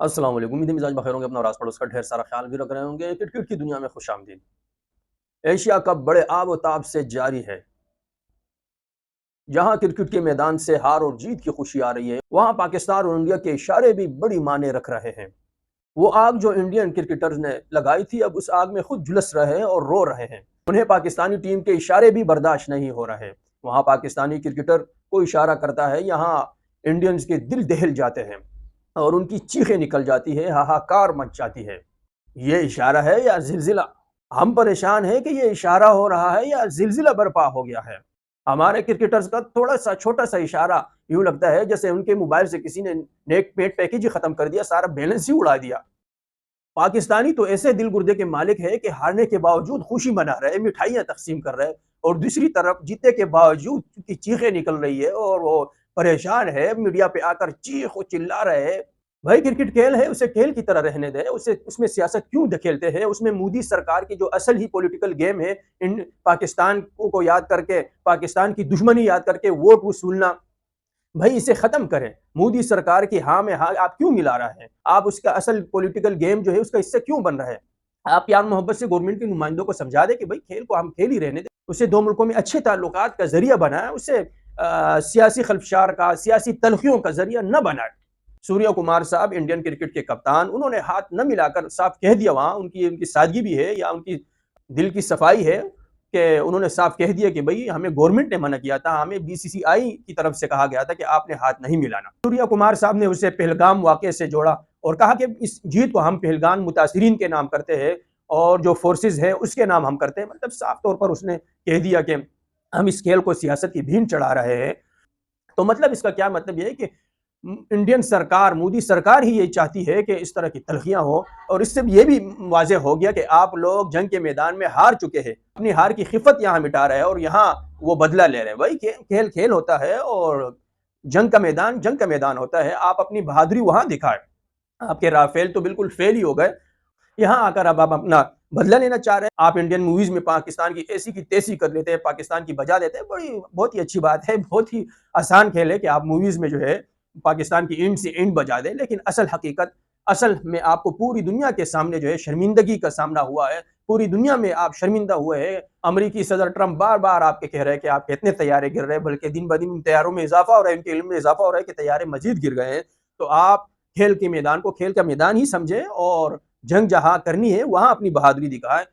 السلام علیکم، امید ہے مزاج بخیر ہوں گے، اپنا اور آس پڑوس کا ڈھیر سارا خیال بھی رکھ رہے ہوں گے۔ کرکٹ کی دنیا میں خوش آمدید۔ ایشیا کپ بڑے آب و تاب سے جاری ہے۔ جہاں کرکٹ کے میدان سے ہار اور جیت کی خوشی آ رہی ہے، وہاں پاکستان اور انڈیا کے اشارے بھی بڑی معنی رکھ رہے ہیں۔ وہ آگ جو انڈین کرکٹرز نے لگائی تھی، اب اس آگ میں خود جھلس رہے ہیں اور رو رہے ہیں۔ انہیں پاکستانی ٹیم کے اشارے بھی برداشت نہیں ہو رہے۔ وہاں پاکستانی کرکٹر کو اشارہ کرتا ہے، یہاں انڈینز کے دل دہل جاتے ہیں اور ان کی چیخیں نکل جاتی ہے، ہاہاکار مچ جاتی ہے۔ یہ اشارہ ہے یا زلزلہ؟ ہم پریشان ہیں کہ یہ اشارہ ہو رہا ہے یا زلزلہ برپا ہو گیا ہے۔ ہمارے کرکٹرز کا تھوڑا سا چھوٹا سا اشارہ یوں لگتا ہے جیسے ان کے موبائل سے کسی نے نیٹ پیکیج ہی ختم کر دیا، سارا بیلنس ہی اڑا دیا۔ پاکستانی تو ایسے دل گردے کے مالک ہے کہ ہارنے کے باوجود خوشی منا رہے، مٹھائیاں تقسیم کر رہے، اور دوسری طرف جیتے کے باوجود ان کی چیخیں نکل رہی ہے اور وہ پریشان ہے، میڈیا پہ آ کر چیخ و چلا رہے ہیں۔ بھائی کرکٹ کھیل ہے، اسے کھیل کی طرح رہنے دے، اس میں سیاست کیوں دکھیلتے ہیں؟ اس میں مودی سرکار کی جو اصل ہی پولیٹیکل گیم ہے، ان پاکستان کو یاد کر کے، پاکستان کی دشمنی یاد کر کے ووٹ وصولنا، بھائی اسے ختم کریں۔ مودی سرکار کی ہاں میں ہاں آپ کیوں ملا رہا ہے؟ آپ اس کا اصل پولیٹیکل گیم جو ہے اس کا حصہ کیوں بن رہا ہے؟ آپ پیار محبت سے گورنمنٹ کے نمائندوں کو سمجھا دیں کہ بھائی کھیل کو ہم کھیل ہی رہنے دیں، اسے دو ملکوں میں اچھے تعلقات کا ذریعہ بنائیں، اسے سیاسی خلفشار کا، سیاسی تلخیوں کا ذریعہ نہ بنائیں۔ سوریہ کمار صاحب انڈین کرکٹ کے کپتان، انہوں نے ہاتھ نہ ملا کر صاف کہہ دیا، وہاں ان کی سادگی بھی ہے یا ان کی دل کی صفائی ہے کہ انہوں نے صاف کہہ دیا کہ بھئی ہمیں گورنمنٹ نے منع کیا تھا، ہمیں بی سی سی آئی کی طرف سے کہا گیا تھا کہ آپ نے ہاتھ نہیں ملانا۔ سوریہ کمار صاحب نے اسے پہلگام واقعے سے جوڑا اور کہا کہ اس جیت کو ہم پہلگام متاثرین کے نام کرتے ہیں اور جو فورسز ہیں اس کے نام ہم کرتے ہیں۔ مطلب صاف طور پر اس نے کہہ دیا کہ ہم اس کھیل کو سیاست کی بھین چڑھا رہے ہیں۔ تو مطلب اس کا کیا مطلب یہ ہے کہ انڈین سرکار، مودی سرکار ہی یہ چاہتی ہے کہ اس طرح کی تلخیاں ہو، اور اس سے یہ بھی واضح ہو گیا کہ آپ لوگ جنگ کے میدان میں ہار چکے ہیں، اپنی ہار کی خفت یہاں مٹا رہے ہیں اور یہاں وہ بدلہ لے رہے ہیں۔ بھائی کھیل کھیل ہوتا ہے اور جنگ کا میدان ہوتا ہے، آپ اپنی بہادری وہاں دکھائیں۔ آپ کے رافیل تو بالکل فیل ہی ہو گئے، یہاں آ کر اب آپ اپنا بدلہ لینا چاہ رہے ہیں۔ آپ انڈین موویز میں پاکستان کی ایسی کی تیسی کر لیتے ہیں، پاکستان کی بجا دیتے ہیں، بہت ہی اچھی بات ہے، بہت ہی آسان کھیل ہے کہ آپ موویز میں جو ہے پاکستان کی اینڈ سے اینڈ بجا دیں، لیکن اصل میں آپ کو پوری دنیا کے سامنے جو ہے شرمندگی کا سامنا ہوا ہے، پوری دنیا میں آپ شرمندہ ہوئے ہیں۔ امریکی صدر ٹرمپ بار بار آپ کے کہہ رہے ہیں کہ آپ کے اتنے طیارے گر رہے ہیں، بلکہ دن بدن طیاروں میں اضافہ ہو رہا ہے، ان کے علم میں اضافہ ہو رہا ہے کہ طیارے مزید گر گئے ہیں۔ تو آپ کھیل کے میدان کو کھیل کا میدان ہی سمجھیں اور جنگ جہاں کرنی ہے وہاں اپنی بہادری دکھائیں۔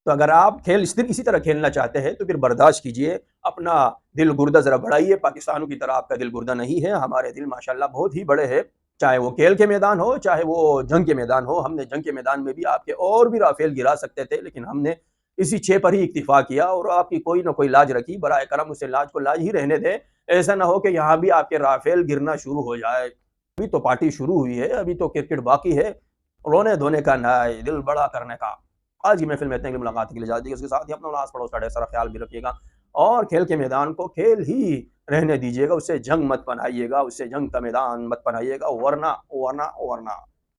تو اگر آپ کھیل اسی طرح کھیلنا چاہتے ہیں تو پھر برداشت کیجئے، اپنا دل گردہ ذرا بڑھائیے۔ پاکستانوں کی طرح آپ کا دل گردہ نہیں ہے، ہمارے دل ماشاءاللہ بہت ہی بڑے ہیں، چاہے وہ کھیل کے میدان ہو چاہے وہ جنگ کے میدان ہو۔ ہم نے جنگ کے میدان میں بھی آپ کے اور بھی رافیل گرا سکتے تھے، لیکن ہم نے اسی 6 پر ہی اکتفا کیا اور آپ کی کوئی نہ کوئی لاج رکھی۔ برائے کرم اسے لاج کو لاج ہی رہنے دیں، ایسا نہ ہو کہ یہاں بھی آپ کے رافیل گرنا شروع ہو جائے۔ ابھی تو پارٹی شروع ہوئی ہے، ابھی تو کرکٹ باقی ہے، رونے دھونے کا نہ، دل بڑا کرنے کا۔ آج کی محفل میں اتنے کی ملاقات کے لیے اجازت دیجیے، اس کے ساتھ ہی اپنا اور آس پڑوس کا ڈھیر سارا خیال بھی رکھیے گا اور کھیل کے میدان کو کھیل ہی رہنے دیجیے گا، اسے جنگ مت بنائیے گا، اسے جنگ کا میدان مت بنائیے گا، ورنہ